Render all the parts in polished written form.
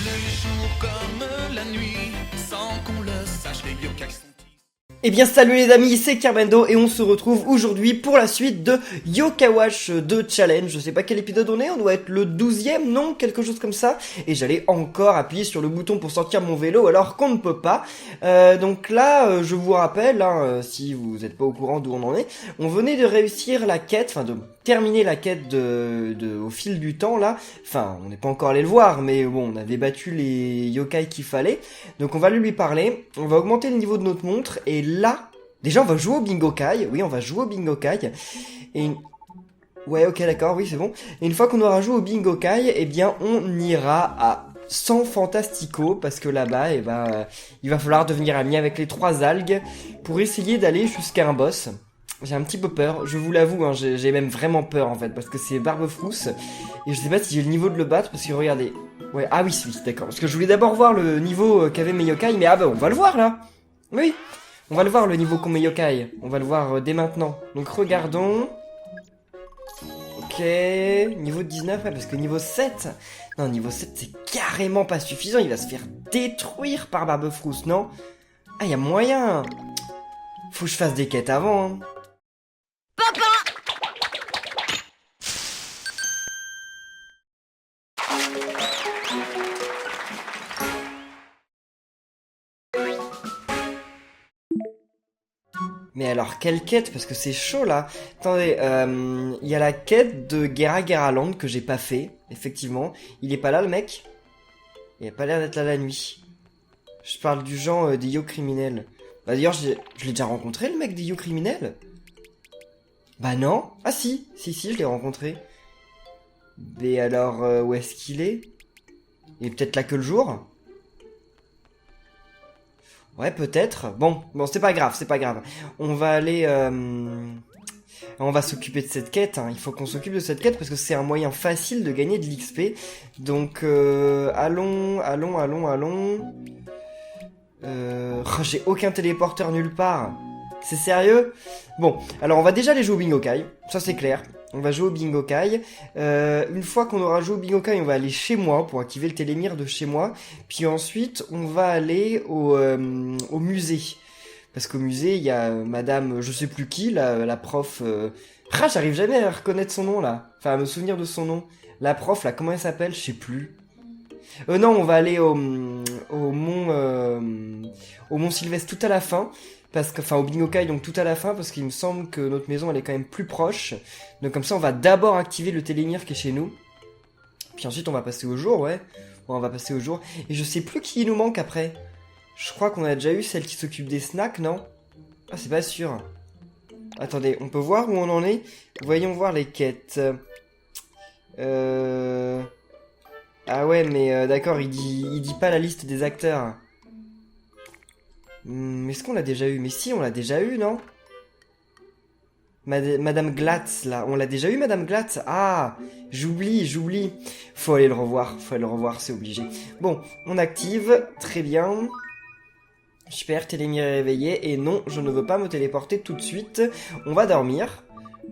Le jour comme la nuit, sans qu'on le sache, les yokai sont... Eh bien salut les amis, c'est Kerbendo et on se retrouve aujourd'hui pour la suite de Yokai Watch 2 Challenge. Je sais pas quel épisode on doit être le 12e, non? Quelque chose comme ça. Et j'allais encore appuyer sur le bouton pour sortir mon vélo alors qu'on ne peut pas. Donc là, je vous rappelle, si vous n'êtes pas au courant d'où on en est, on venait de réussir la quête, enfin de terminer la quête au fil du temps là. Enfin, on n'est pas encore allé le voir, mais bon, on avait battu les yokai qu'il fallait. Donc on va lui parler, on va augmenter le niveau de notre montre et là, déjà on va jouer au Bingokai. Oui, on va jouer au Bingokai. Et ouais, ok, d'accord, oui, c'est bon. Et une fois qu'on aura joué au Bingokai, eh bien on ira à San Fantastico parce que là-bas, il va falloir devenir ami avec les 3 algues pour essayer d'aller jusqu'à un boss. J'ai un petit peu peur, je vous l'avoue, j'ai même vraiment peur en fait, parce que c'est Barbefrousse, et je sais pas si j'ai le niveau de le battre, parce que regardez, ouais, ah oui, d'accord, parce que je voulais d'abord voir le niveau qu'avaient mes yokai, mais on va le voir là, oui, on va le voir le niveau qu'ont mes yokai, on va le voir dès maintenant, donc regardons, ok, niveau 19, ouais, parce que niveau 7, non, niveau 7 c'est carrément pas suffisant, il va se faire détruire par Barbefrousse, non? Ah, y a moyen, faut que je fasse des quêtes avant, hein. Mais alors, quelle quête? Parce que c'est chaud, là. Attendez, il y a la quête de Gera Land que j'ai pas fait, effectivement. Il est pas là, le mec? Il a pas l'air d'être là la nuit. Je parle du genre des yo criminels. Bah d'ailleurs, je l'ai déjà rencontré, le mec des yo criminels? Bah non. Ah si, je l'ai rencontré. Mais alors, où est-ce qu'il est? Il est peut-être là que le jour? Ouais, peut-être. Bon, c'est pas grave, On va aller... On va s'occuper de cette quête, hein. Il faut qu'on s'occupe de cette quête parce que c'est un moyen facile de gagner de l'XP. Donc, allons. J'ai aucun téléporteur nulle part. C'est sérieux? Bon, alors on va déjà aller jouer au Bingokai, ça c'est clair. On va jouer au Bingokai. Une fois qu'on aura joué au Bingokai, on va aller chez moi pour activer le télémire de chez moi. Puis ensuite, on va aller au musée. Parce qu'au musée, il y a madame, je sais plus qui, la prof... j'arrive jamais à reconnaître son nom, là. Enfin, à me souvenir de son nom. La prof, là, comment elle s'appelle? Je sais plus. Non, on va aller au Mont Sylvestre tout à la fin. Au Bingokai, donc tout à la fin, parce qu'il me semble que notre maison, elle est quand même plus proche. Donc comme ça, on va d'abord activer le télémire qui est chez nous. Puis ensuite, on va passer au jour, ouais. Bon, on va passer au jour. Et je sais plus qui nous manque après. Je crois qu'on a déjà eu celle qui s'occupe des snacks, non? Ah, c'est pas sûr. Attendez, on peut voir où on en est? Voyons voir les quêtes. Ah ouais, mais d'accord, il dit pas la liste des acteurs. Est-ce qu'on l'a déjà eu? Mais si, on l'a déjà eu, non? Madame Glatz, là. On l'a déjà eu, Madame Glatz? Ah, j'oublie. Faut aller le revoir, c'est obligé. Bon, on active. Très bien. Super, télémire est réveillé. Et non, je ne veux pas me téléporter tout de suite. On va dormir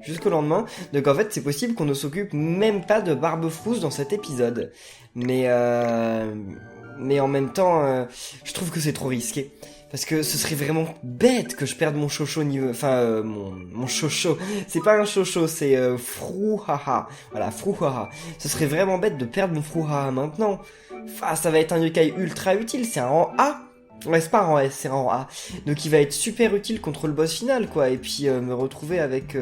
jusqu'au lendemain. Donc en fait, c'est possible qu'on ne s'occupe même pas de Barbefrousse dans cet épisode. Mais en même temps, je trouve que c'est trop risqué. Parce que ce serait vraiment bête que je perde mon chocho niveau... Enfin, mon chocho. C'est pas un chocho, c'est Frouhaha. Voilà, Frouhaha. Ce serait vraiment bête de perdre mon Frouhaha maintenant. Enfin, ça va être un yokai ultra utile, c'est un rang A. Ouais, c'est pas un rang S, c'est un rang A. Donc il va être super utile contre le boss final, quoi. Et puis me retrouver avec...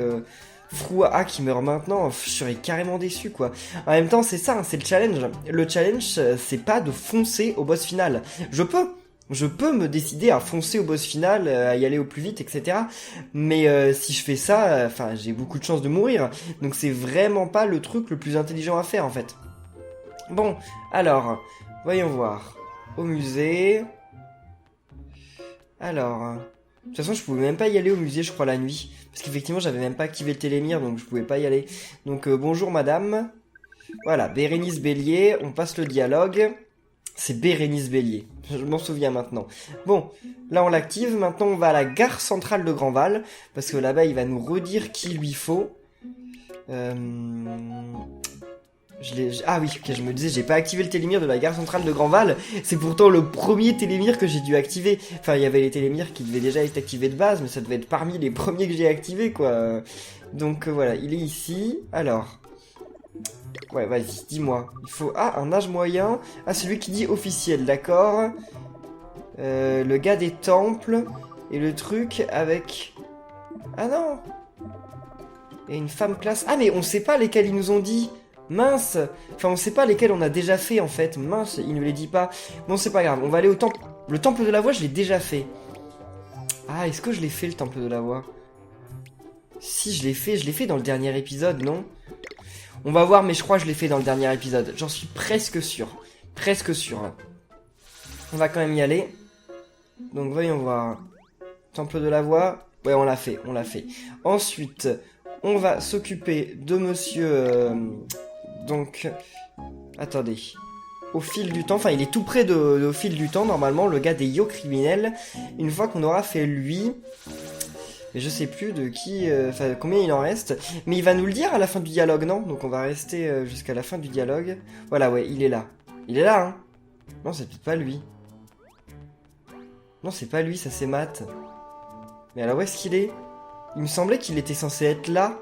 Frouhaha qui meurt maintenant, je serais carrément déçu, quoi. En même temps, c'est ça, hein, c'est le challenge. Le challenge, c'est pas de foncer au boss final. Je peux me décider à foncer au boss final, à y aller au plus vite, etc. Mais si je fais ça, j'ai beaucoup de chances de mourir. Donc c'est vraiment pas le truc le plus intelligent à faire, en fait. Bon, alors, voyons voir. Au musée... Alors... De toute façon, je pouvais même pas y aller au musée, je crois, la nuit. Parce qu'effectivement, j'avais même pas activé le télémire, donc je pouvais pas y aller. Donc, bonjour, madame. Voilà, Bérénice Bélier, on passe le dialogue. C'est Bérénice Bélier, je m'en souviens maintenant. Bon, là on l'active, maintenant on va à la gare centrale de Grandval, parce que là-bas il va nous redire qui lui faut. Ah oui, ok, je me disais, j'ai pas activé le télémire de la gare centrale de Grandval. C'est pourtant le premier télémire que j'ai dû activer. Enfin, il y avait les télémires qui devaient déjà être activés de base, mais ça devait être parmi les premiers que j'ai activés, quoi. Donc voilà, il est ici. Alors... Ouais, vas-y, dis-moi. Il faut... Ah, un âge moyen. Ah, celui qui dit officiel, d'accord. Le gars des temples. Et le truc avec... Ah non. Et une femme classe. Ah, mais on sait pas lesquels ils nous ont dit. Mince. Enfin, on sait pas lesquels on a déjà fait, en fait. Mince, il ne les dit pas. Bon, c'est pas grave. On va aller au temple. Le temple de la voix, je l'ai déjà fait. Ah, est-ce que je l'ai fait, le temple de la voix? Si, je l'ai fait dans le dernier épisode, non? On va voir, mais je crois que je l'ai fait dans le dernier épisode. J'en suis presque sûr. Presque sûr. On va quand même y aller. Donc, voyons voir. Temple de la voix. Ouais, on l'a fait, on l'a fait. Ensuite, on va s'occuper de monsieur... donc... Attendez. Au fil du temps, enfin, il est tout près au fil du temps, normalement, le gars des yo criminels. Une fois qu'on aura fait lui... Et je sais plus de qui, enfin combien il en reste, mais il va nous le dire à la fin du dialogue, non? Donc on va rester jusqu'à la fin du dialogue. Voilà, ouais, il est là. Il est là, hein? Non, c'est peut-être pas lui. Non, c'est pas lui, ça c'est Matt. Mais alors où est-ce qu'il est? Il me semblait qu'il était censé être là.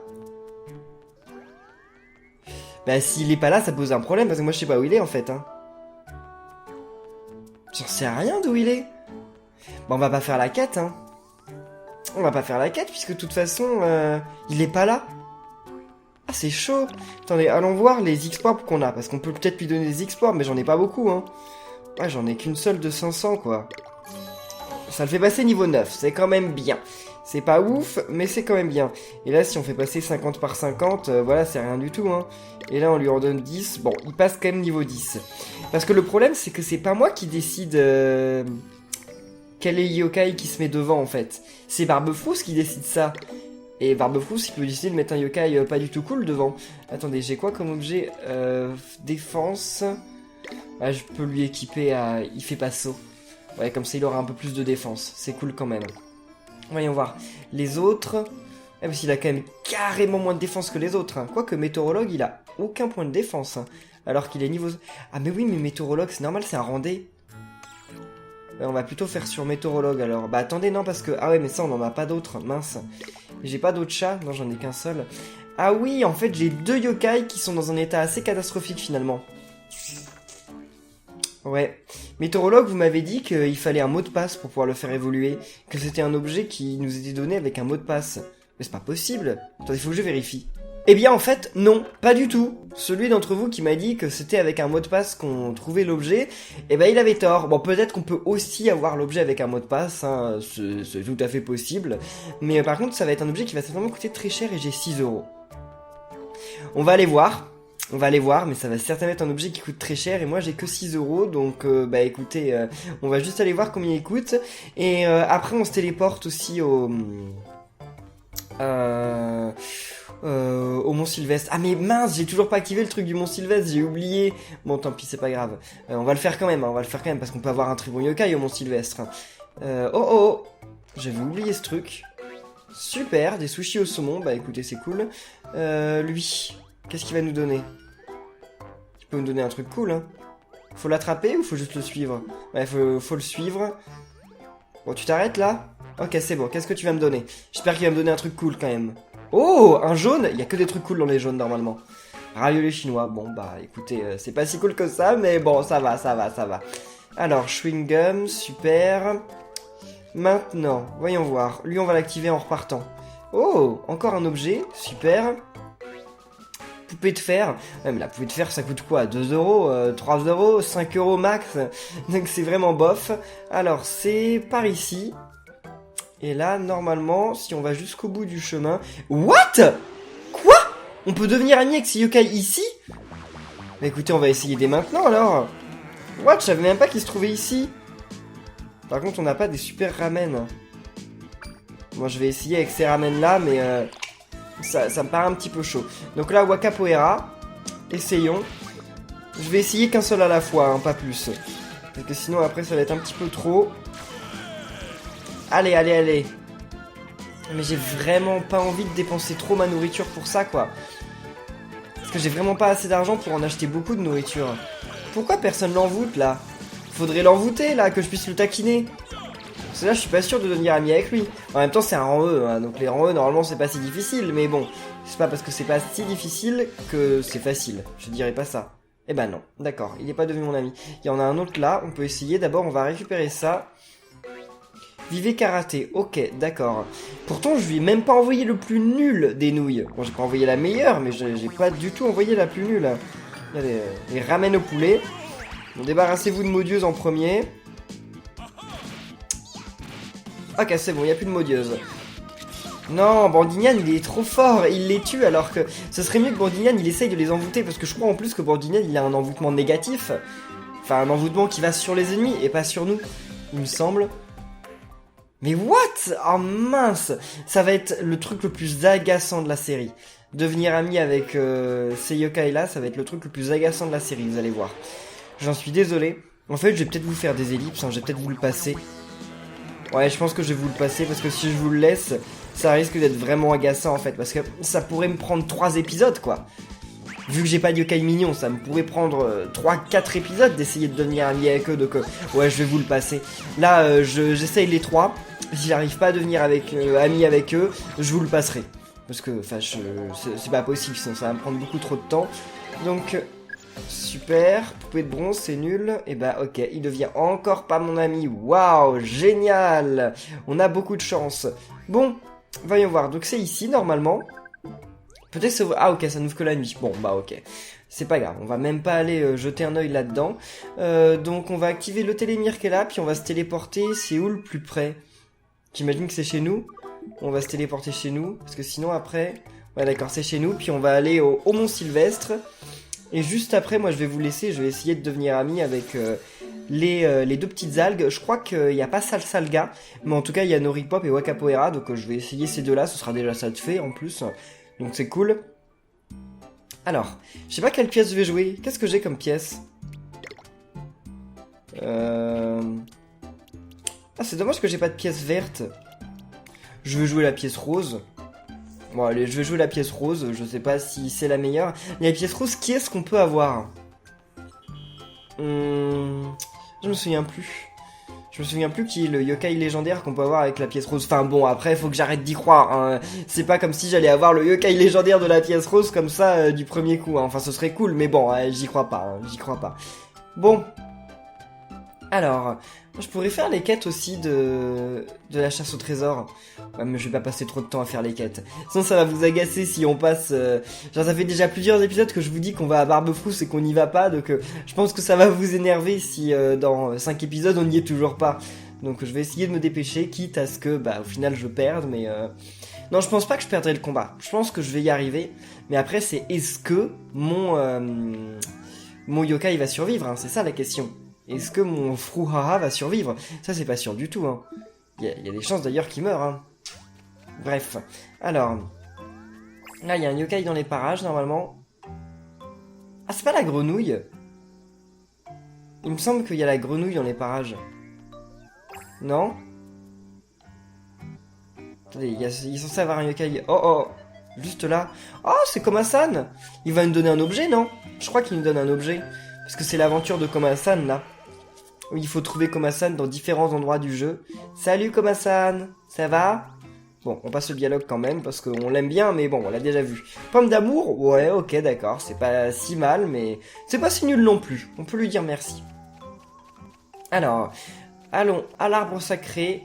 Bah s'il est pas là, ça pose un problème, parce que moi je sais pas où il est en fait, hein. J'en sais rien d'où il est. Bon, on va pas faire la quête, hein. On va pas faire la quête, puisque de toute façon, il est pas là. Ah, c'est chaud. Attendez, allons voir les exploits qu'on a, parce qu'on peut peut-être lui donner des exploits, mais j'en ai pas beaucoup, hein. Ouais, j'en ai qu'une seule de 500, quoi. Ça le fait passer niveau 9, c'est quand même bien. C'est pas ouf, mais c'est quand même bien. Et là, si on fait passer 50 par 50, voilà, c'est rien du tout, hein. Et là, on lui en donne 10. Bon, il passe quand même niveau 10. Parce que le problème, c'est que c'est pas moi qui décide... quel est yokai qui se met devant en fait. C'est Barbefrousse qui décide ça. Et Barbefrousse il peut décider de mettre un yokai pas du tout cool devant. Attendez, j'ai quoi comme objet? Défense. Ah, je peux lui équiper à... Il fait pas saut. Ouais, comme ça il aura un peu plus de défense. C'est cool quand même. Voyons voir. Les autres... Ah, parce qu'il a quand même carrément moins de défense que les autres. Hein. Quoique météorologue il a aucun point de défense. Hein. Alors qu'il est niveau... Ah mais oui, mais météorologue c'est normal, c'est un randé. On va plutôt faire sur météorologue alors. Bah attendez, non, parce que... Ah ouais, mais ça, on n'en a pas d'autres. Mince. J'ai pas d'autres chats. Non, j'en ai qu'un seul. Ah oui, en fait, j'ai 2 yokai qui sont dans un état assez catastrophique, finalement. Ouais. Météorologue, vous m'avez dit qu'il fallait un mot de passe pour pouvoir le faire évoluer. Que c'était un objet qui nous était donné avec un mot de passe. Mais c'est pas possible. Attendez, il faut que je vérifie. Eh bien en fait, non, pas du tout. Celui d'entre vous qui m'a dit que c'était avec un mot de passe qu'on trouvait l'objet, eh ben il avait tort. Bon, peut-être qu'on peut aussi avoir l'objet avec un mot de passe, hein, c'est tout à fait possible. Mais par contre, ça va être un objet qui va certainement coûter très cher et j'ai 6 €. On va aller voir. On va aller voir, mais ça va certainement être un objet qui coûte très cher et moi j'ai que 6 €, donc bah écoutez, on va juste aller voir combien il coûte. Et après on se téléporte aussi au Mont Sylvestre. Ah mais mince, j'ai toujours pas activé le truc du Mont Sylvestre, j'ai oublié. Bon tant pis, c'est pas grave. On va le faire quand même, hein, on va le faire quand même parce qu'on peut avoir un très bon yokai au Mont Sylvestre. Oh, j'avais oublié ce truc. Super, des sushis au saumon, bah écoutez c'est cool. Lui, qu'est-ce qu'il va nous donner? Il peut nous donner un truc cool, hein. Faut l'attraper ou faut juste le suivre? Ouais, faut le suivre. Bon, tu t'arrêtes là? Ok, c'est bon, qu'est-ce que tu vas me donner? J'espère qu'il va me donner un truc cool quand même. Oh, un jaune? Il y a que des trucs cool dans les jaunes normalement. Ravioli chinois, bon bah écoutez, c'est pas si cool que ça, mais bon, ça va. Alors, chewing gum, super. Maintenant, voyons voir. Lui, on va l'activer en repartant. Oh, encore un objet, super. Poupée de fer. Ouais, mais la poupée de fer, ça coûte quoi? 2 €, 3 €, 5 € max. Donc c'est vraiment bof. Alors, c'est par ici. Et là, normalement, si on va jusqu'au bout du chemin... What? Quoi? On peut devenir ami avec ces yokai ici? Bah écoutez, on va essayer dès maintenant, alors. What? Je savais même pas qu'il se trouvait ici. Par contre, on n'a pas des super ramen. Moi, je vais essayer avec ces ramen-là, mais... Ça me paraît un petit peu chaud. Donc là, Wakapoera. Essayons. Je vais essayer qu'un seul à la fois, hein, pas plus. Parce que sinon, après, ça va être un petit peu trop... Allez. Mais j'ai vraiment pas envie de dépenser trop ma nourriture pour ça, quoi. Parce Parce que j'ai vraiment pas assez d'argent pour en acheter beaucoup de nourriture. Pourquoi personne l'envoûte là? Faudrait l'envoûter là, que je puisse le taquiner. Parce que là je suis pas sûr de devenir ami avec lui. En même temps c'est un rang E, hein, donc les rangs E normalement c'est pas si difficile. Mais bon, c'est pas parce que c'est pas si difficile que c'est facile. Je dirais pas ça. Eh ben non, d'accord, il est pas devenu mon ami. Il y en a un autre là, on peut essayer. D'abord on va récupérer ça. Vivez karaté, ok, d'accord. Pourtant, je lui ai même pas envoyé le plus nul des nouilles. Bon, j'ai pas envoyé la meilleure, mais j'ai pas du tout envoyé la plus nulle. Il y a les ramen au poulet. Bon, débarrassez-vous de Modieuse en premier. Ok, c'est bon, il n'y a plus de Modieuse. Non, Bandignan, il est trop fort, il les tue, alors que ce serait mieux que Bandignan, il essaye de les envoûter, parce que je crois en plus que Bandignan, il a un envoûtement négatif. Enfin, un envoûtement qui va sur les ennemis, et pas sur nous, il me semble. Mais what? Oh mince! Ça va être le truc le plus agaçant de la série. Devenir ami avec ces yokai-là, ça va être le truc le plus agaçant de la série, vous allez voir. J'en suis désolé. En fait, je vais peut-être vous faire des ellipses, hein, je vais peut-être vous le passer. Ouais, je pense que je vais vous le passer, parce que si je vous le laisse, ça risque d'être vraiment agaçant, en fait. Parce que ça pourrait me prendre 3 épisodes, quoi. Vu que j'ai pas de yokai mignon, ça me pourrait prendre 3-4 épisodes d'essayer de devenir ami avec eux, donc ouais, je vais vous le passer. Là, j'essaye les 3. Si j'arrive pas à devenir ami avec eux, je vous le passerai. Parce que, enfin, c'est pas possible, sinon ça va me prendre beaucoup trop de temps. Donc, super. Poupée de bronze, c'est nul. Et bah, ok, il devient encore pas mon ami. Waouh, génial. On a beaucoup de chance. Bon, voyons voir. Donc, c'est ici, normalement. Peut-être ah, ok, ça n'ouvre que la nuit. Bon, bah, ok. C'est pas grave, on va même pas aller jeter un œil là-dedans. Donc, on va activer le télémire qui est là, puis on va se téléporter. C'est où le plus près? J'imagine que c'est chez nous. On va se téléporter chez nous. Parce que sinon après... Ouais d'accord, c'est chez nous. Puis on va aller au Mont Sylvestre. Et juste après, moi je vais vous laisser. Je vais essayer de devenir ami avec les deux petites algues. Je crois qu'il n'y a pas Salsalga. Mais en tout cas, il y a Noripop et Wakapoera. Donc je vais essayer ces deux-là. Ce sera déjà ça de fait en plus. Donc c'est cool. Alors, je sais pas quelle pièce je vais jouer. Qu'est-ce que j'ai comme pièce? Ah, c'est dommage que j'ai pas de pièce verte. Je vais jouer la pièce rose. Bon, allez, je vais jouer la pièce rose. Je sais pas si c'est la meilleure. La pièce rose, qui est-ce qu'on peut avoir? Je me souviens plus. Je me souviens plus qui est le yokai légendaire qu'on peut avoir avec la pièce rose. Enfin bon, après, faut que j'arrête d'y croire. Hein. C'est pas comme si j'allais avoir le yokai légendaire de la pièce rose comme ça du premier coup. Hein. Enfin, ce serait cool, mais bon, j'y crois pas. Hein. J'y crois pas. Bon. Alors, je pourrais faire les quêtes aussi de la chasse au trésor. Ouais, mais je vais pas passer trop de temps à faire les quêtes. Sinon ça va vous agacer si on passe... Genre ça fait déjà plusieurs épisodes que je vous dis qu'on va à Barbefrousse et qu'on n'y va pas. Donc je pense que ça va vous énerver si dans 5 épisodes on n'y est toujours pas. Donc je vais essayer de me dépêcher, quitte à ce que bah au final je perde. Mais non, je pense pas que je perdrai le combat. Je pense que je vais y arriver. Mais après c'est est-ce que mon yokai va survivre, hein, c'est ça la question. Est-ce que mon Fruhaha va survivre? Ça, c'est pas sûr du tout. Hein. Y a des chances d'ailleurs qu'il meure. Hein. Bref. Alors. Là, il y a un yokai dans les parages, normalement. Ah, c'est pas la grenouille? Il me semble qu'il y a la grenouille dans les parages. Non? Attendez, il est censé avoir un yokai... Oh, oh. Juste là. Oh, c'est Komasan. Il va nous donner un objet, non? Je crois qu'il nous donne un objet. Parce que c'est l'aventure de Komasan, là. Où il faut trouver Komasan dans différents endroits du jeu. Salut Komasan, ça va? Bon, on passe le dialogue quand même, parce qu'on l'aime bien, mais bon, on l'a déjà vu. Pomme d'amour? Ouais, ok, d'accord, c'est pas si mal, mais c'est pas si nul non plus. On peut lui dire merci. Alors, allons à l'arbre sacré,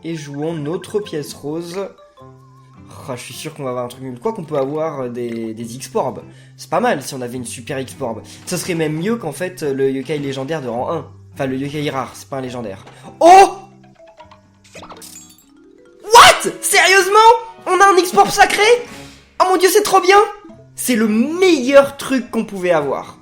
et jouons notre pièce rose. Oh, je suis sûr qu'on va avoir un truc nul. Quoi qu'on peut avoir des X-Porbs. C'est pas mal si on avait une super X-Porb. Ça serait même mieux qu'en fait le yokai légendaire de rang 1. Enfin le yokai rare, c'est pas un légendaire. Oh! What? Sérieusement? On a un X-Porb sacré? Oh mon dieu, c'est trop bien! C'est le meilleur truc qu'on pouvait avoir.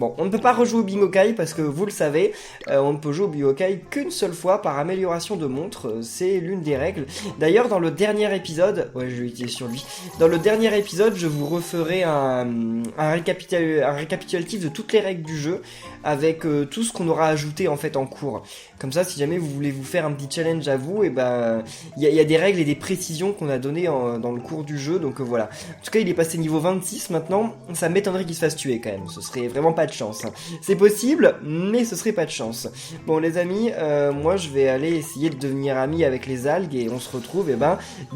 Bon, on ne peut pas rejouer au Bingokai parce que vous le savez, on ne peut jouer au Bingokai qu'une seule fois par amélioration de montre, c'est l'une des règles. D'ailleurs, dans le dernier épisode, ouais, je vais utiliser sur lui. Dans le dernier épisode, je vous referai un récapitulatif de toutes les règles du jeu avec tout ce qu'on aura ajouté en fait en cours. Comme ça, si jamais vous voulez vous faire un petit challenge à vous, et ben il y a des règles et des précisions qu'on a données dans le cours du jeu, donc voilà. En tout cas, il est passé niveau 26 maintenant, ça m'étonnerait qu'il se fasse tuer quand même, ce serait vraiment pas de chance. C'est possible, mais ce serait pas de chance. Bon les amis, moi je vais aller essayer de devenir ami avec les algues et on se retrouve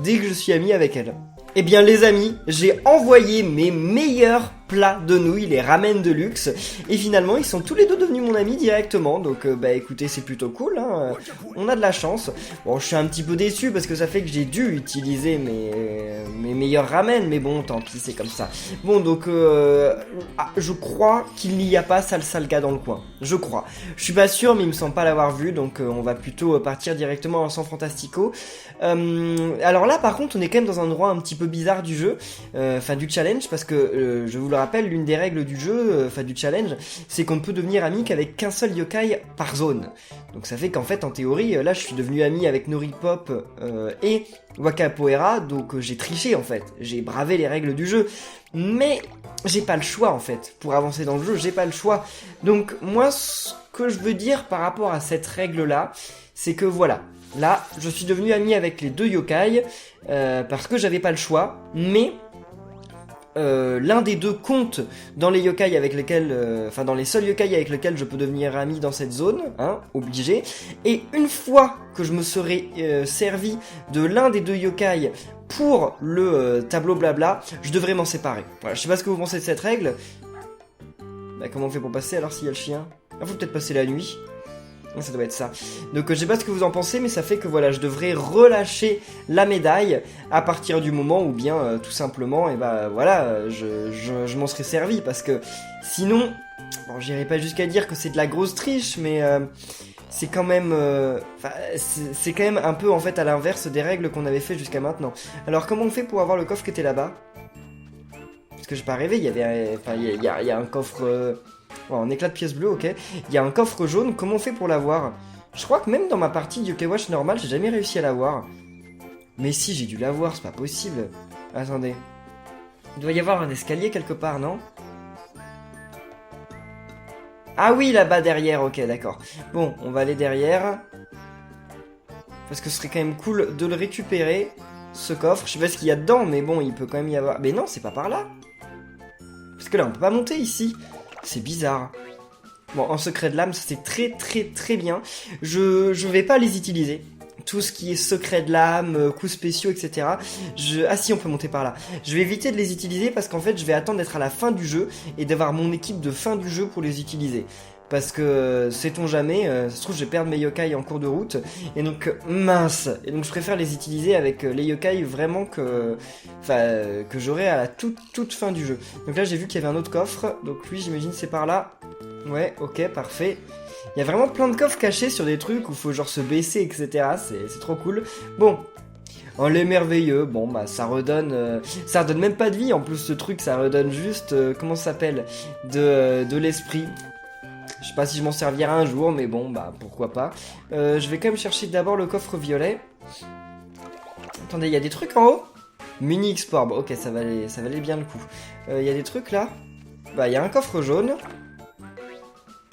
dès que je suis ami avec elles. Eh bien les amis, j'ai envoyé mes meilleurs plats de nouilles, les ramen de luxe, et finalement ils sont tous les deux devenus mon ami directement, donc écoutez c'est plutôt cool, hein. On a de la chance. Bon je suis un petit peu déçu parce que ça fait que j'ai dû utiliser mes meilleurs ramen, mais bon tant pis c'est comme ça. Bon donc je crois qu'il n'y a pas Salsalga dans le coin, je crois. Je suis pas sûr mais il me semble pas l'avoir vu, donc on va plutôt partir directement en San Fantastico. Alors là par contre on est quand même dans un endroit un petit peu bizarre du jeu, enfin du challenge, parce que je vous le rappelle, l'une des règles du jeu, enfin du challenge, c'est qu'on ne peut devenir ami qu'avec qu'un seul yokai par zone. Donc ça fait qu'en fait en théorie, là je suis devenu ami avec Noripop et Wakapoera, donc j'ai triché en fait, j'ai bravé les règles du jeu, mais j'ai pas le choix en fait, pour avancer dans le jeu j'ai pas le choix. Donc moi ce que je veux dire par rapport à cette règle là, c'est que voilà, là je suis devenu ami avec les deux yokai, parce que j'avais pas le choix, mais l'un des deux compte dans les yokai avec lesquels, dans les seuls yokai avec lesquels je peux devenir ami dans cette zone, hein, obligé. Et une fois que je me serai servi de l'un des deux yokai pour le tableau blabla, je devrais m'en séparer. Voilà, je sais pas ce que vous pensez de cette règle. Bah, comment on fait pour passer alors s'il y a le chien? Il faut peut-être passer la nuit. Ça doit être ça. Donc je sais pas ce que vous en pensez, mais ça fait que voilà, je devrais relâcher la médaille à partir du moment où bien tout simplement, et voilà, je m'en serais servi, parce que sinon, bon, j'irai pas jusqu'à dire que c'est de la grosse triche, mais c'est quand même, c'est quand même un peu en fait à l'inverse des règles qu'on avait fait jusqu'à maintenant. Alors comment on fait pour avoir le coffre qui était là-bas? Parce que j'ai pas rêvé, il y avait, il y a un coffre. Bon, en éclat de pièces bleues, ok. Il y a un coffre jaune, comment on fait pour l'avoir? Je crois que même dans ma partie de Yokai Watch normale, j'ai jamais réussi à l'avoir. Mais si, j'ai dû l'avoir, c'est pas possible. Attendez. Il doit y avoir un escalier quelque part, non? Ah oui, là-bas derrière, ok, d'accord. Bon, on va aller derrière. Parce que ce serait quand même cool de le récupérer, ce coffre. Je sais pas ce qu'il y a dedans, mais bon, il peut quand même y avoir... Mais non, c'est pas par là. Parce que là, on peut pas monter ici. C'est bizarre. Bon, en secret de l'âme, c'est très bien. Je vais pas les utiliser. Tout ce qui est secret de l'âme, coups spéciaux, etc. Ah si, on peut monter par là. Je vais éviter de les utiliser parce qu'en fait, je vais attendre d'être à la fin du jeu et d'avoir mon équipe de fin du jeu pour les utiliser. Parce que, sait-on jamais, ça se trouve, je vais perdre mes yokai en cours de route. Et donc, mince. Et donc, je préfère les utiliser avec les yokai vraiment que j'aurai à la toute fin du jeu. Donc là, j'ai vu qu'il y avait un autre coffre. Donc lui, j'imagine, c'est par là. Ouais, ok, parfait. Il y a vraiment plein de coffres cachés sur des trucs où il faut genre se baisser, etc. C'est trop cool. Bon. Oh, les merveilleux, bon bah ça redonne même pas de vie, en plus ce truc ça redonne juste, comment ça s'appelle, de l'esprit. Je sais pas si je m'en servirai un jour, mais bon, bah pourquoi pas. Je vais quand même chercher d'abord le coffre violet. Attendez, il y a des trucs en haut? Mini X-Porb, ok, ça valait bien le coup. Il y a des trucs là? Bah, il y a un coffre jaune.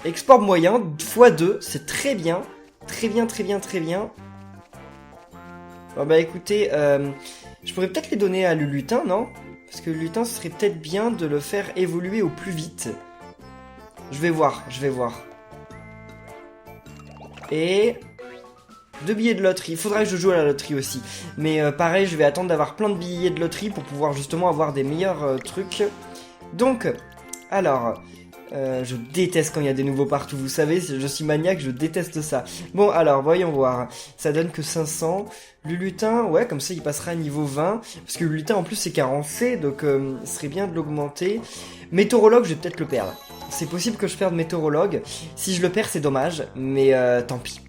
X-Porb moyen, x2, c'est très bien. Très bien. Bon bah écoutez, je pourrais peut-être les donner à Lulutin, non? Parce que Lulutin, ce serait peut-être bien de le faire évoluer au plus vite. Je vais voir. Et 2 billets de loterie. Il faudra que je joue à la loterie aussi. Mais pareil, je vais attendre d'avoir plein de billets de loterie pour pouvoir justement avoir des meilleurs trucs. Donc, alors, je déteste quand il y a des nouveaux partout. Vous savez, je suis maniaque, je déteste ça. Bon, alors, voyons voir. Ça donne que 500. Lulutin, ouais, comme ça, il passera à niveau 20. Parce que Lulutin, en plus, c'est carencé. Donc, ce serait bien de l'augmenter. Météorologue, je vais peut-être le perdre. C'est possible que je perde Météorologue. Si je le perds, c'est dommage. Mais tant pis.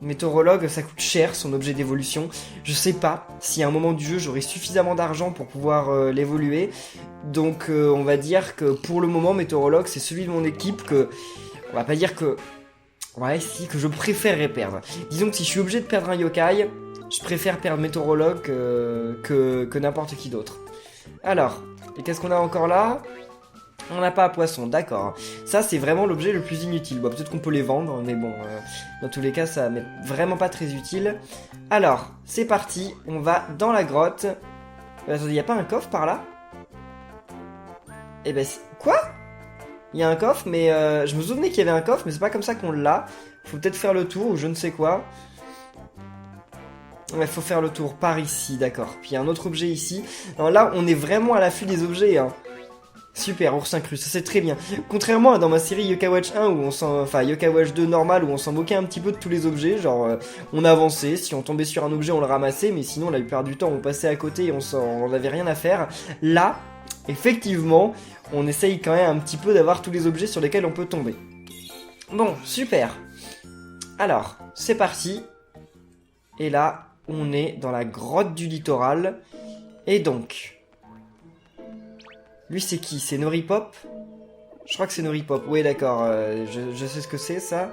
Météorologue, ça coûte cher son objet d'évolution. Je sais pas si à un moment du jeu j'aurai suffisamment d'argent pour pouvoir l'évoluer. Donc on va dire que pour le moment Météorologue c'est celui de mon équipe que... On va pas dire que... Ouais si, que je préférerais perdre. Disons que si je suis obligé de perdre un yokai, je préfère perdre Météorologue que n'importe qui d'autre. Alors, et qu'est-ce qu'on a encore là ? On n'a pas à poisson, d'accord. Ça, c'est vraiment l'objet le plus inutile. Bon, peut-être qu'on peut les vendre, mais bon, dans tous les cas, ça m'est vraiment pas très utile. Alors, c'est parti, on va dans la grotte. Attendez, y a pas un coffre par là ? Eh ben, quoi ? Il y a un coffre, mais je me souvenais qu'il y avait un coffre, mais c'est pas comme ça qu'on l'a. Faut peut-être faire le tour, ou je ne sais quoi. Ouais, faut faire le tour par ici, d'accord. Puis il y a un autre objet ici. Alors là, on est vraiment à l'affût des objets, hein. Super, ours incrus, ça c'est très bien. Contrairement à dans ma série Yokai Watch 1 où on s'en... Enfin, Yokai Watch 2 normal où on s'en moquait un petit peu de tous les objets, genre on avançait, si on tombait sur un objet on le ramassait, mais sinon la plupart du temps on passait à côté et on avait rien à faire. Là, effectivement, on essaye quand même un petit peu d'avoir tous les objets sur lesquels on peut tomber. Bon, super. Alors, c'est parti. Et là, on est dans la grotte du littoral. Et donc... Lui, c'est qui? C'est Noripop? Je crois que c'est Noripop. Oui, d'accord. Je sais ce que c'est, ça.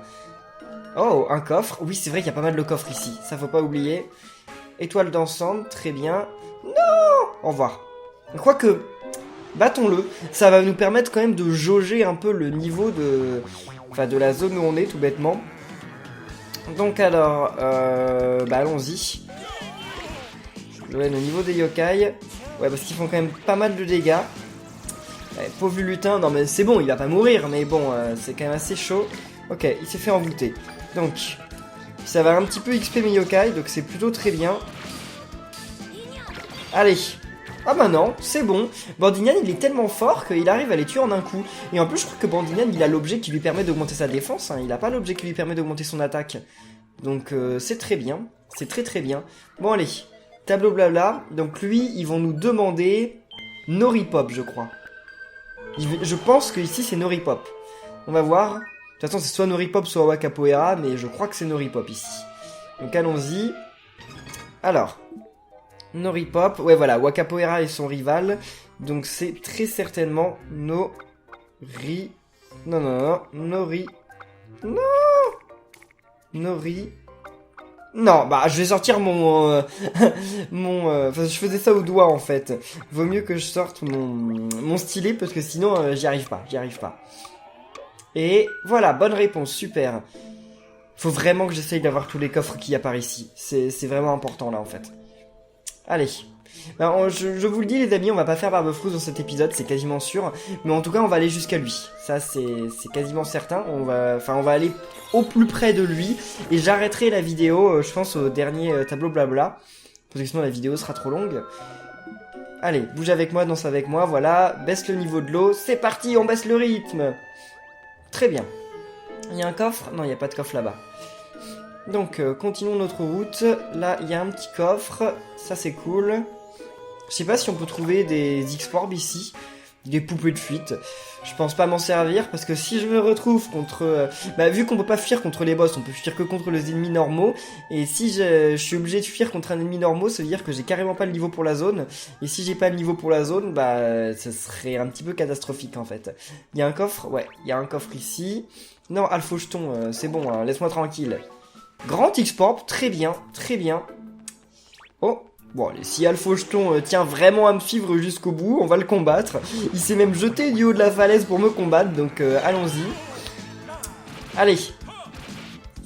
Oh, un coffre. Oui, c'est vrai qu'il y a pas mal de coffres ici. Ça, faut pas oublier. Étoile dansante. Très bien. Non! Au revoir. Quoique, battons-le. Ça va nous permettre quand même de jauger un peu le niveau de... Enfin, de la zone où on est, tout bêtement. Donc, alors... Bah, allons-y. Ouais, le niveau des yokai... Ouais, parce qu'ils font quand même pas mal de dégâts. Pauvre lutin, non mais c'est bon, il va pas mourir, mais bon, c'est quand même assez chaud. Ok, il s'est fait envoûter. Donc, ça va un petit peu XP mes yokai, donc c'est plutôt très bien. Allez. Ah bah non, c'est bon. Bandinian, il est tellement fort qu'il arrive à les tuer en un coup. Et en plus, je crois que Bandinian, il a l'objet qui lui permet d'augmenter sa défense. Hein. Il a pas l'objet qui lui permet d'augmenter son attaque. Donc, c'est très bien. C'est très très bien. Bon, allez. Tableau blabla. Donc, lui, ils vont nous demander... Noripop, je crois. Je pense que ici c'est Noripop. On va voir. De toute façon, c'est soit Noripop, soit Wakapoera, mais je crois que c'est Noripop ici. Donc allons-y. Alors, Noripop. Ouais, voilà, Wakapoera est son rival. Donc c'est très certainement Nori... Non, non, non, Nori... Non Nori... Non, bah je vais sortir mon... Enfin, je faisais ça au doigt en fait. Vaut mieux que je sorte mon stylet parce que sinon j'y arrive pas, Et voilà, bonne réponse, super. Faut vraiment que j'essaye d'avoir tous les coffres qu'il y a par ici. C'est vraiment important là en fait. Allez. Alors, je vous le dis les amis, on va pas faire Barbefrousse dans cet épisode, c'est quasiment sûr. Mais en tout cas, on va aller jusqu'à lui. Ça, c'est quasiment certain. On va aller au plus près de lui. Et j'arrêterai la vidéo, je pense, au dernier tableau blabla. Parce que sinon, la vidéo sera trop longue. Allez, bouge avec moi, danse avec moi, voilà. Baisse le niveau de l'eau. C'est parti, on baisse le rythme. Très bien. Il y a un coffre? Non, il n'y a pas de coffre là-bas. Donc, continuons notre route. Là, il y a un petit coffre. Ça, c'est cool. Je sais pas si on peut trouver des X-Orbs ici. Des poupées de fuite. Je pense pas m'en servir parce que si je me retrouve contre... vu qu'on peut pas fuir contre les boss, on peut fuir que contre les ennemis normaux. Et si je suis obligé de fuir contre un ennemi normaux, ça veut dire que j'ai carrément pas le niveau pour la zone. Et si j'ai pas le niveau pour la zone, ça serait un petit peu catastrophique en fait. Il y a un coffre? Ouais, il y a un coffre ici. Non, Alpha-Jeton, c'est bon, hein, laisse-moi tranquille. Grand X-Orb, très bien, très bien. Oh, bon, allez, si Alpha-Jeton tient vraiment à me suivre jusqu'au bout, on va le combattre. Il s'est même jeté du haut de la falaise pour me combattre, donc allons-y. Allez.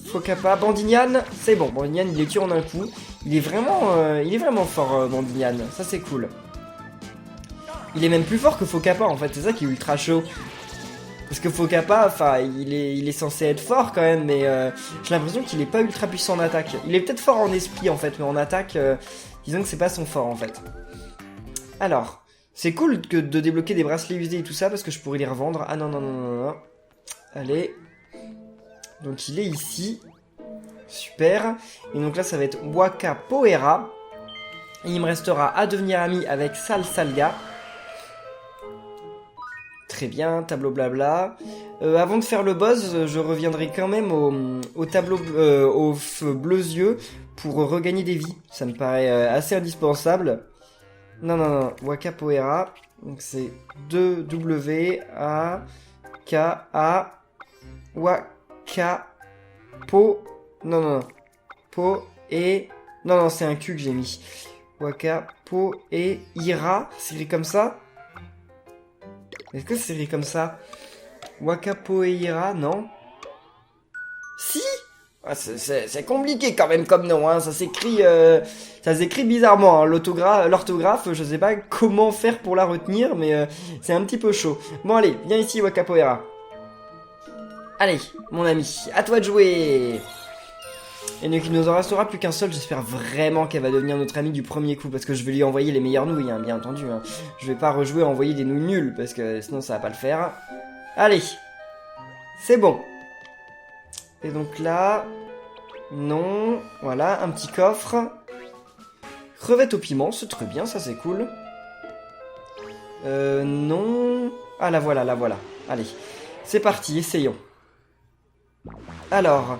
Fokapa, Bandinian, c'est bon, Bandinian il est tué en un coup. Il est vraiment fort, Bandinian, ça c'est cool. Il est même plus fort que Fokapa en fait, c'est ça qui est ultra chaud. Parce que Fokapa, enfin, il est censé être fort quand même, mais j'ai l'impression qu'il est pas ultra puissant en attaque. Il est peut-être fort en esprit en fait, mais en attaque, disons que c'est pas son fort en fait. Alors, c'est cool de débloquer des bracelets usés et tout ça, parce que je pourrais les revendre. Ah non, non, non, non, non. Allez. Donc il est ici. Super. Et donc là, ça va être Wakapoera. Et il me restera à devenir ami avec Salsalga. Très bien, tableau blabla. Avant de faire le boss, je reviendrai quand même au tableau aux bleus yeux pour regagner des vies. Ça me paraît assez indispensable. Non, non, non, Waka Poera. Donc c'est 2W-A-K-A Waka Po. Non, non, non. Po et... Non, non, c'est un Q que j'ai mis. Waka Po et Ira. C'est écrit comme ça? Est-ce que c'est écrit comme ça? Waka Po et Ira, non? Si! Ah, c'est compliqué quand même comme nom, hein. Ça s'écrit bizarrement, hein. L'orthographe, je sais pas comment faire pour la retenir, mais c'est un petit peu chaud. Bon allez, viens ici Waka Poera. Allez, mon ami, à toi de jouer. Et donc il nous en restera plus qu'un seul, j'espère vraiment qu'elle va devenir notre amie du premier coup, parce que je vais lui envoyer les meilleures nouilles, hein, bien entendu. Hein. Je vais pas rejouer à envoyer des nouilles nulles, parce que sinon ça va pas le faire. Allez, c'est bon. Et donc là, non, voilà, un petit coffre. Crevette au piment, c'est très bien, ça c'est cool. Non, ah la voilà, la voilà. Allez, c'est parti, essayons. Alors,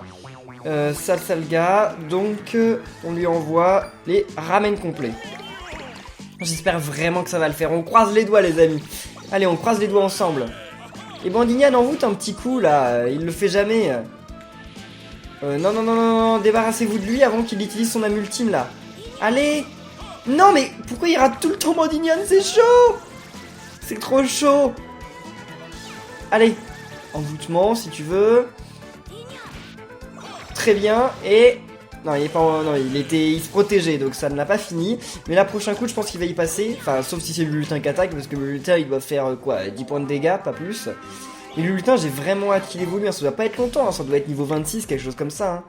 Salsalga, donc on lui envoie les ramen complets. J'espère vraiment que ça va le faire, on croise les doigts les amis. Allez, on croise les doigts ensemble. Et Bandignan envoûte un petit coup là, il le fait jamais. Non, non, non, non, non, débarrassez-vous de lui avant qu'il utilise son âme ultime, là. Allez! Non, mais pourquoi il rate tout le temps, Bandignan? C'est chaud! C'est trop chaud! Allez, envoûtement, si tu veux. Très bien, et... Non, il est pas... Non, il se protégeait, donc ça ne l'a pas fini. Mais là, prochain coup, je pense qu'il va y passer. Enfin, sauf si c'est le lutin qui attaque, parce que le lutin, il doit faire, quoi, 10 points de dégâts, pas plus. Et le lutin, j'ai vraiment hâte qu'il évolue, hein. Ça doit pas être longtemps, hein. Ça doit être niveau 26, quelque chose comme ça. Hein.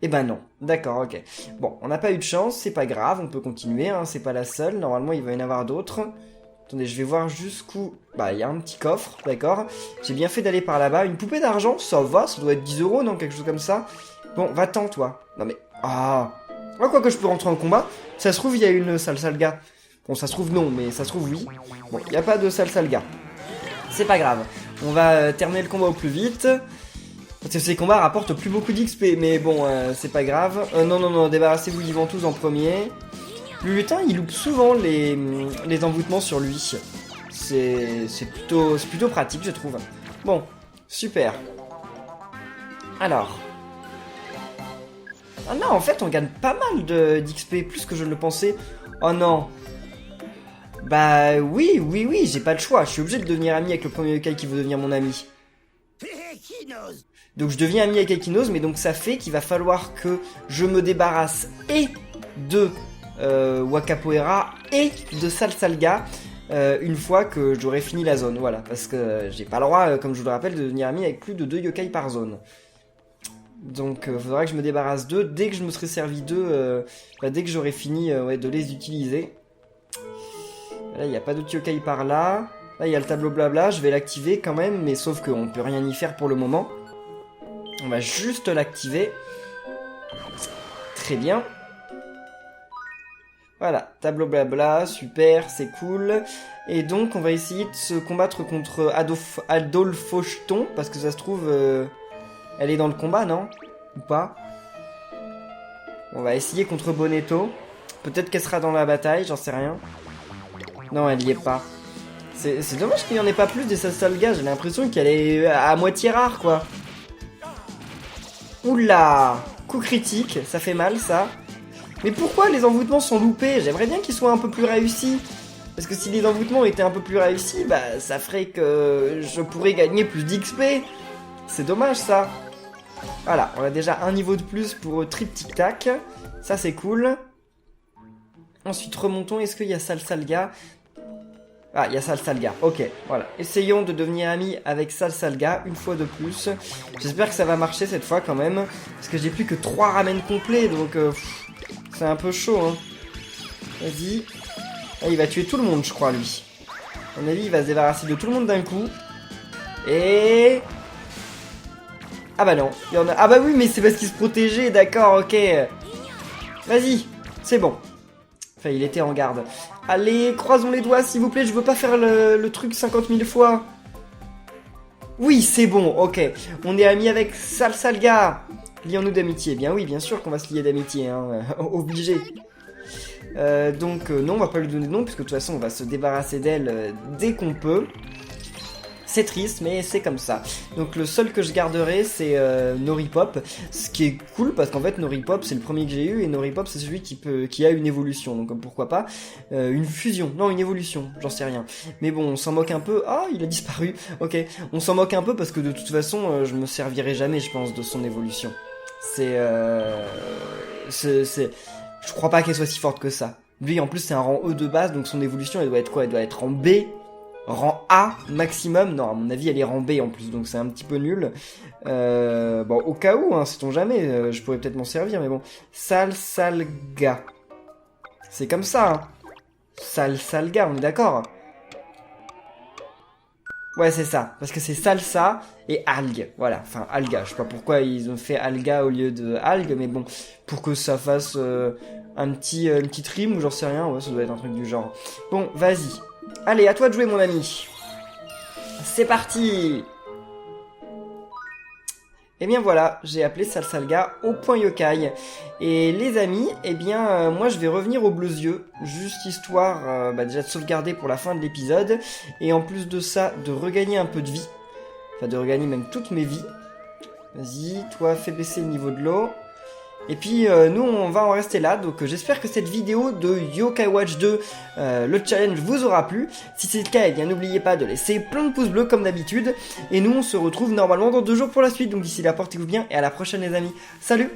Eh ben non, d'accord, ok. Bon, on n'a pas eu de chance, c'est pas grave, on peut continuer, hein. C'est pas la seule, normalement il va y en avoir d'autres. Attendez, je vais voir jusqu'où... Bah, il y a un petit coffre, d'accord. J'ai bien fait d'aller par là-bas. Une poupée d'argent, ça va, ça doit être 10 €, non, quelque chose comme ça. Bon, va-t'en, toi. Non mais... Ah, moi, quoi que je peux rentrer en combat. Ça se trouve, il y a une Salsalga. Bon, ça se trouve non, mais ça se trouve oui. Bon, il n'y a pas de Salsalga. C'est pas grave. On va terminer le combat au plus vite. Parce que ces combats rapportent plus beaucoup d'XP. Mais bon, c'est pas grave. Non, non, non, débarrassez-vous d'Yventouz en premier. Le lutin, il loupe souvent les envoûtements sur lui. C'est plutôt pratique, je trouve. Bon, super. Alors. Ah non, en fait, on gagne pas mal d'XP, plus que je ne le pensais. Oh non. Bah oui, oui, oui, j'ai pas le choix. Je suis obligé de devenir ami avec le premier yokai qui veut devenir mon ami. Donc je deviens ami avec Ekinos, mais donc ça fait qu'il va falloir que je me débarrasse et de Waka Poera et de Salsalga une fois que j'aurai fini la zone. Voilà, parce que j'ai pas le droit, comme je vous le rappelle, de devenir ami avec plus de 2 yokai par zone. Donc faudra que je me débarrasse d'eux dès que je me serai servi d'eux, dès que j'aurai fini de les utiliser. Là, il n'y a pas d'autres yokai par là. Là, il y a le tableau blabla, je vais l'activer quand même, mais sauf qu'on peut rien y faire pour le moment. On va juste l'activer. Très bien. Voilà, tableau blabla, super, c'est cool. Et donc, on va essayer de se combattre contre Adolphocheton, parce que ça se trouve, elle est dans le combat, non? Ou pas? On va essayer contre Bonetto. Peut-être qu'elle sera dans la bataille, j'en sais rien. Non, elle y est pas. C'est dommage qu'il n'y en ait pas plus des Salsalga, j'ai l'impression qu'elle est à moitié rare, quoi. Oula! Coup critique, ça fait mal, ça. Mais pourquoi les envoûtements sont loupés? J'aimerais bien qu'ils soient un peu plus réussis. Parce que si les envoûtements étaient un peu plus réussis, bah ça ferait que je pourrais gagner plus d'XP. C'est dommage, ça. Voilà, on a déjà un niveau de plus pour Trip Tic Tac. Ça, c'est cool. Ensuite, remontons. Est-ce qu'il y a Salsalga? Ah, il y a Salsalga. Ok, voilà. Essayons de devenir amis avec Salsalga une fois de plus. J'espère que ça va marcher cette fois quand même. Parce que j'ai plus que 3 ramen complets, donc c'est un peu chaud. Hein. Vas-y. Ah, il va tuer tout le monde, je crois, lui. À mon avis, il va se débarrasser de tout le monde d'un coup. Et... Ah bah non, il y en a... Ah bah oui, mais c'est parce qu'il se protégeait, d'accord, ok. Vas-y, c'est bon. Enfin, il était en garde. Allez, croisons les doigts, s'il vous plaît, je veux pas faire le truc 50 000 fois. Oui, c'est bon, ok. On est amis avec Salsalga. Lions-nous d'amitié. Bien oui, bien sûr qu'on va se lier d'amitié, hein. Obligé. Non, on va pas lui donner de nom, puisque de toute façon, on va se débarrasser d'elle dès qu'on peut. C'est triste, mais c'est comme ça. Donc le seul que je garderai, c'est Noripop, ce qui est cool parce qu'en fait Noripop c'est le premier que j'ai eu et Noripop c'est celui qui a une évolution. Donc pourquoi pas une fusion, non une évolution, j'en sais rien. Mais bon, on s'en moque un peu. Ah, il a disparu. Ok, on s'en moque un peu parce que de toute façon, je me servirai jamais, je pense, de son évolution. Je crois pas qu'elle soit si forte que ça. Lui en plus c'est un rang E de base, donc son évolution elle doit être quoi? Elle doit être en B. Rang A maximum, non à mon avis elle est rang B en plus, donc c'est un petit peu nul. Bon au cas où, hein, sait-on jamais, je pourrais peut-être m'en servir, mais bon. Salsalga. C'est comme ça, hein. Salsalga, on est d'accord? Ouais c'est ça, parce que c'est salsa et algue, voilà, enfin alga, je sais pas pourquoi ils ont fait alga au lieu de algue, mais bon, pour que ça fasse une petite rime ou j'en sais rien, ouais ça doit être un truc du genre. Bon, vas-y. Allez, à toi de jouer mon ami. C'est parti. Et bien voilà, j'ai appelé Salsalga au point yokai. Et les amis, moi je vais revenir aux bleus yeux, juste histoire déjà de sauvegarder pour la fin de l'épisode. Et en plus de ça, de regagner un peu de vie. Enfin de regagner même toutes mes vies. Vas-y, toi fais baisser le niveau de l'eau. Et puis nous on va en rester là, donc j'espère que cette vidéo de Yokai Watch 2, le challenge vous aura plu. Si c'est le cas, eh bien n'oubliez pas de laisser plein de pouces bleus comme d'habitude. Et nous on se retrouve normalement dans 2 jours pour la suite, donc d'ici là portez-vous bien et à la prochaine les amis. Salut!